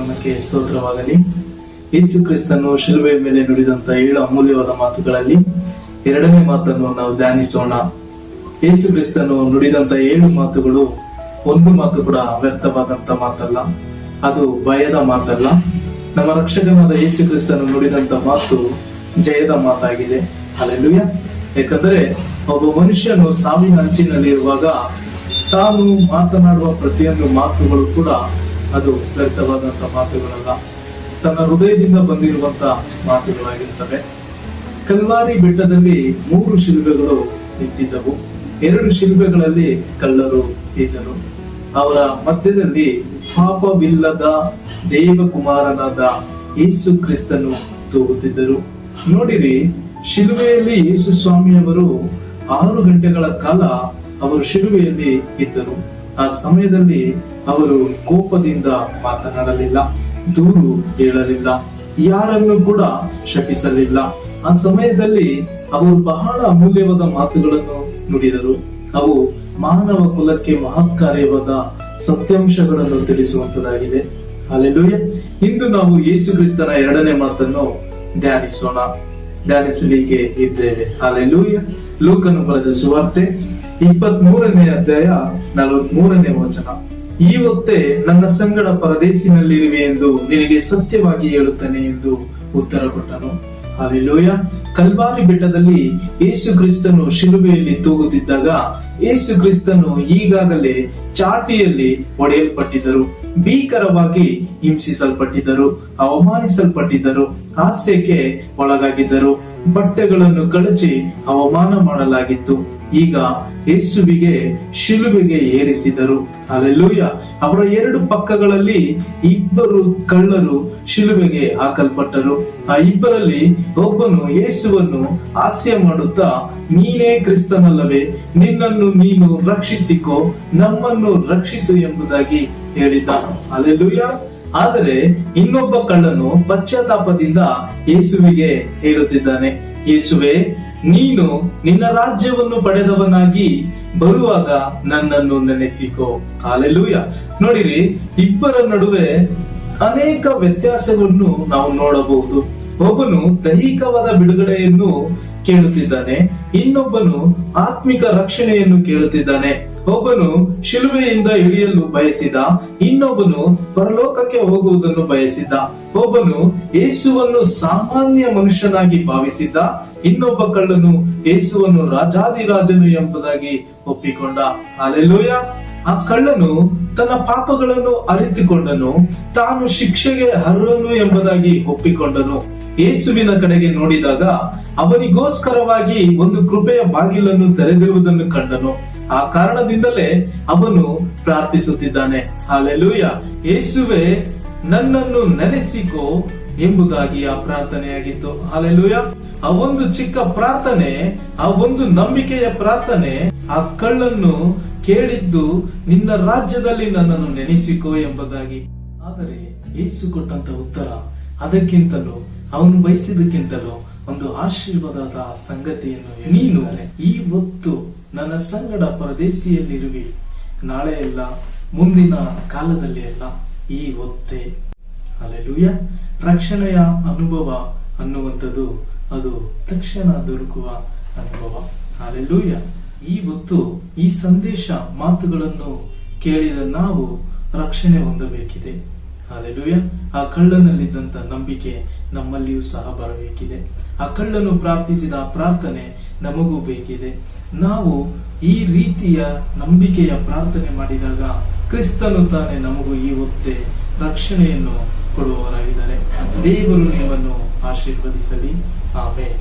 ನಾಮಕ್ಕೆ ಸ್ತೋತ್ರವಾಗಲಿ. ಯೇಸು ಕ್ರಿಸ್ತನು ಶಿಲುಬೆಯ ಮೇಲೆ ನುಡಿದಂತ 7 ಅಮೂಲ್ಯವಾದ ಮಾತುಗಳಲ್ಲಿ 2ನೇ ಮಾತನ್ನು ನಾವು ಧ್ಯಾನಿಸೋಣ. ಯೇಸು ಕ್ರಿಸ್ತನು ನುಡಿದಂತ 7 ಮಾತುಗಳು ಒಂದು ಮಾತು ಕೂಡ ವ್ಯರ್ಥವಾದಂತ ಮಾತಲ್ಲ, ಅದು ಭಯದ ಮಾತಲ್ಲ. ನಮ್ಮ ರಕ್ಷಕನಾದ ಯೇಸು ಕ್ರಿಸ್ತನು ನುಡಿದಂತ ಮಾತು ಜಯದ ಮಾತಾಗಿದೆ. ಹಲ್ಲೆಲೂಯಾ. ಯಾಕಂದ್ರೆ ಒಬ್ಬ ಮನುಷ್ಯನು ಸಾವಿನ ಅಂಚಿನಲ್ಲಿರುವಾಗ ತಾನು ಮಾತನಾಡುವ ಪ್ರತಿಯೊಂದು ಮಾತುಗಳು ಕೂಡ ಅದು ವ್ಯರ್ಥವಾದಂತ ಮಾತುಗಳಲ್ಲ, ತನ್ನ ಹೃದಯದಿಂದ ಬಂದಿರುವಂತ ಮಾತುಗಳಾಗಿರ್ತವೆ. ಕಲ್ವಾರಿ ಬೆಟ್ಟದಲ್ಲಿ 3 ಶಿಲುಬೆಗಳು ನಿಂತಿದ್ದವು. 2 ಶಿಲುಬೆಗಳಲ್ಲಿ ಕಳ್ಳರು ಇದ್ದರು. ಅವರ ಮಧ್ಯದಲ್ಲಿ ಪಾಪವಿಲ್ಲದ ದೇವಕುಮಾರನಾದ ಯೇಸು ಕ್ರಿಸ್ತನು ತೂಗುತ್ತಿದ್ದರು. ನೋಡಿರಿ, ಶಿಲುಬೆಯಲ್ಲಿ ಯೇಸು ಸ್ವಾಮಿಯವರು 6 ಗಂಟೆಗಳ ಕಾಲ ಅವರು ಶಿಲುಬೆಯಲ್ಲಿ ಇದ್ದರು. ಆ ಸಮಯದಲ್ಲಿ ಅವರು ಕೋಪದಿಂದ ಮಾತನಾಡಲಿಲ್ಲ, ದೂರು ಹೇಳಲಿಲ್ಲ, ಯಾರನ್ನು ಕೂಡ ಶಪಿಸಲಿಲ್ಲ. ಆ ಸಮಯದಲ್ಲಿ ಅವರು ಬಹಳ ಅಮೂಲ್ಯವಾದ ಮಾತುಗಳನ್ನು ನುಡಿದರು. ಅವು ಮಾನವ ಕುಲಕ್ಕೆ ಮಹತ್ ಕಾರ್ಯವಾದ ಸತ್ಯಾಂಶಗಳನ್ನು ತಿಳಿಸುವಂತದಾಗಿದೆ. ಹಲ್ಲೆಲೂಯಾ. ಇಂದು ನಾವು ಯೇಸು ಕ್ರಿಸ್ತನ 2ನೇ ಮಾತನ್ನು ಧ್ಯಾನಿಸಲಿಕ್ಕೆ ಇದ್ದೇವೆ. ಹಲ್ಲೆಲೂಯಾ. ಲೂಕನು ಬರೆದ ಸುವಾರ್ತೆ 23ನೇ ಅಧ್ಯಾಯ 43ನೇ ವಚನ. ಈ ಹೊತ್ತೇ ನನ್ನ ಸಂಗಡ ಪರದೇಶಿನಲ್ಲಿರುವೆ ಎಂದು ನಿನಗೆ ಸತ್ಯವಾಗಿ ಹೇಳುತ್ತೇನೆ ಎಂದು ಉತ್ತರ ಕೊಟ್ಟನು. ಹಲ್ಲೆಲೂಯಾ. ಕಲ್ವಾರಿ ಬೆಟ್ಟದಲ್ಲಿ ಯೇಸು ಕ್ರಿಸ್ತನು ಶಿಲುಬೆಯಲ್ಲಿ ತೂಗುತ್ತಿದ್ದಾಗ ಯೇಸು ಕ್ರಿಸ್ತನು ಈಗಾಗಲೇ ಚಾಟಿಯಲ್ಲಿ ಹೊಡೆಯಲ್ಪಟ್ಟಿದ್ದರು, ಭೀಕರವಾಗಿ ಹಿಂಸಿಸಲ್ಪಟ್ಟಿದ್ದರು, ಅವಮಾನಿಸಲ್ಪಟ್ಟಿದ್ದರು, ಹಾಸ್ಯಕ್ಕೆ ಒಳಗಾಗಿದ್ದರು, ಬಟ್ಟೆಗಳನ್ನು ಕಳಚಿ ಅವಮಾನ ಮಾಡಲಾಗಿತ್ತು. ಈಗ ಯೇಸುವಿಗೆ ಶಿಲುಬೆಗೆ ಏರಿಸಿದರು. ಹಲ್ಲೆಲೂಯಾ. ಅವರ 2 ಪಕ್ಕಗಳಲ್ಲಿ 2 ಕಳ್ಳರು ಶಿಲುಬೆಗೆ ಹಾಕಲ್ಪಟ್ಟರು. ಆ 2ರಲ್ಲಿ ಒಬ್ಬನು ಯೇಸುವನ್ನು ಹಾಸ್ಯ ಮಾಡುತ್ತಾ, ನೀನೇ ಕ್ರಿಸ್ತನಲ್ಲವೇ, ನಿನ್ನನ್ನು ನೀನು ರಕ್ಷಿಸಿಕೋ, ನಮ್ಮನ್ನು ರಕ್ಷಿಸು ಎಂಬುದಾಗಿ ಹೇಳಿದ್ದ. ಹಲ್ಲೆಲೂಯಾ. ಆದರೆ ಇನ್ನೊಬ್ಬ ಕಳ್ಳನು ಪಶ್ಚಾತ್ತಾಪದಿಂದ ಯೇಸುವಿಗೆ ಹೇಳುತ್ತಿದ್ದಾನೆ, ಯೇಸುವೆ, ನೀನು ನಿನ್ನ ರಾಜ್ಯವನ್ನು ಪಡೆದವನಾಗಿ ಬರುವಾಗ ನನ್ನನ್ನು ನೆನೆಸಿಕೋ. ಹಲ್ಲೆಲೂಯಾ. ನೋಡಿರಿ, 2ರ ನಡುವೆ ಅನೇಕ ವ್ಯತ್ಯಾಸಗಳನ್ನು ನಾವು ನೋಡಬಹುದು. ಒಬ್ಬನು ದೈಹಿಕವಾದ ಬಿಡುಗಡೆಯನ್ನು ಕೇಳುತ್ತಿದ್ದಾನೆ, ಇನ್ನೊಬ್ಬನು ಆತ್ಮಿಕ ರಕ್ಷಣೆಯನ್ನು ಕೇಳುತ್ತಿದ್ದಾನೆ. ಒಬ್ಬನು ಶಿಲುಬೆಯಿಂದ ಇಳಿಯಲು ಬಯಸಿದ, ಇನ್ನೊಬ್ಬನು ಪರಲೋಕಕ್ಕೆ ಹೋಗುವುದನ್ನು ಬಯಸಿದ್ದ. ಒಬ್ಬನು ಯೇಸುವನ್ನು ಸಾಮಾನ್ಯ ಮನುಷ್ಯನಾಗಿ ಭಾವಿಸಿದ್ದ, ಇನ್ನೊಬ್ಬ ಕಳ್ಳನು ಯೇಸುವನ್ನು ರಾಜಾದಿರಾಜನು ಎಂಬುದಾಗಿ ಒಪ್ಪಿಕೊಂಡ. ಹಲ್ಲೆಲೂಯಾ. ಆ ಕಳ್ಳನು ತನ್ನ ಪಾಪಗಳನ್ನು ಅರಿತುಕೊಂಡನು, ತಾನು ಶಿಕ್ಷೆಗೆ ಅರ್ಹನು ಎಂಬುದಾಗಿ ಒಪ್ಪಿಕೊಂಡನು. ಯೇಸುವಿನ ಕಡೆಗೆ ನೋಡಿದಾಗ ಅವನಿಗೋಸ್ಕರವಾಗಿ ಒಂದು ಕೃಪೆಯ ಬಾಗಿಲನ್ನು ತೆರೆದಿರುವುದನ್ನು ಕಂಡನು. ಆ ಕಾರಣದಿಂದಲೇ ಅವನು ಪ್ರಾರ್ಥಿಸುತ್ತಿದ್ದಾನೆ. ಹಲ್ಲೆಲೂಯಾ. ಯೇಸುವೆ, ನನ್ನನ್ನು ನೆನೆಸಿಕೋ ಎಂಬುದಾಗಿ ಆ ಪ್ರಾರ್ಥನೆಯಾಗಿತ್ತು. ಹಲ್ಲೆಲೂಯಾ. ಆ ಒಂದು ಚಿಕ್ಕ ಪ್ರಾರ್ಥನೆ, ಆ ಒಂದು ನಂಬಿಕೆಯ ಪ್ರಾರ್ಥನೆ ಆ ಕಳ್ಳನ್ನು ಕೇಳಿದ್ದು, ನಿನ್ನ ರಾಜ್ಯದಲ್ಲಿ ನನ್ನನ್ನು ನೆನೆಸಿಕೋ ಎಂಬುದಾಗಿ. ಆದರೆ ಯೇಸು ಕೊಟ್ಟಂತ ಉತ್ತರ ಅದಕ್ಕಿಂತಲೂ, ಅವನು ಬಯಸಿದಕ್ಕಿಂತಲೂ ಒಂದು ಆಶೀರ್ವಾದದ ಸಂಗತಿಯನ್ನು, ನೀನು ಈ ಹೊತ್ತು ನನ್ನ ಸಂಗಡ ಪರದೇಶಿಯಲ್ಲಿರುವಿ, ನಾಳೆ ಅಲ್ಲ, ಮುಂದಿನ ಕಾಲದಲ್ಲಿ ಅಲ್ಲ, ಈ ಹೊತ್ತೇ. ಹಲ್ಲೆಲೂಯಾ. ರಕ್ಷಣೆಯ ಅನುಭವ ಅನ್ನುವಂಥದ್ದು ಅದು ತಕ್ಷಣ ದೊರಕುವ ಅನುಭವ. ಹಲ್ಲೆಲೂಯಾ. ಈ ಹೊತ್ತು ಈ ಸಂದೇಶ ಮಾತುಗಳನ್ನು ಕೇಳಿದ ನಾವು ರಕ್ಷಣೆ ಹೊಂದಬೇಕಿದೆ. ಹಲ್ಲೆಲೂಯಾ. ಆ ಕಳ್ಳನಲ್ಲಿದ್ದಂತ ನಂಬಿಕೆ ನಮ್ಮಲ್ಲಿಯೂ ಸಹ ಬರಬೇಕಿದೆ. ಆ ಕಳ್ಳನು ಪ್ರಾರ್ಥಿಸಿದ ಪ್ರಾರ್ಥನೆ ನಮಗೂ ಬೇಕಿದೆ. ನಾವು ಈ ರೀತಿಯ ನಂಬಿಕೆಯ ಪ್ರಾರ್ಥನೆ ಮಾಡಿದಾಗ ಕ್ರಿಸ್ತನು ತಾನೇ ನಮಗೂ ಈ ಹೊತ್ತೇ ರಕ್ಷಣೆಯನ್ನು ಕೊಡುವವರಾಗಿದ್ದಾರೆ. ದೇವರು ನಿಮ್ಮನ್ನು ಆಶೀರ್ವದಿಸಲಿ. ಆಮೆನ್.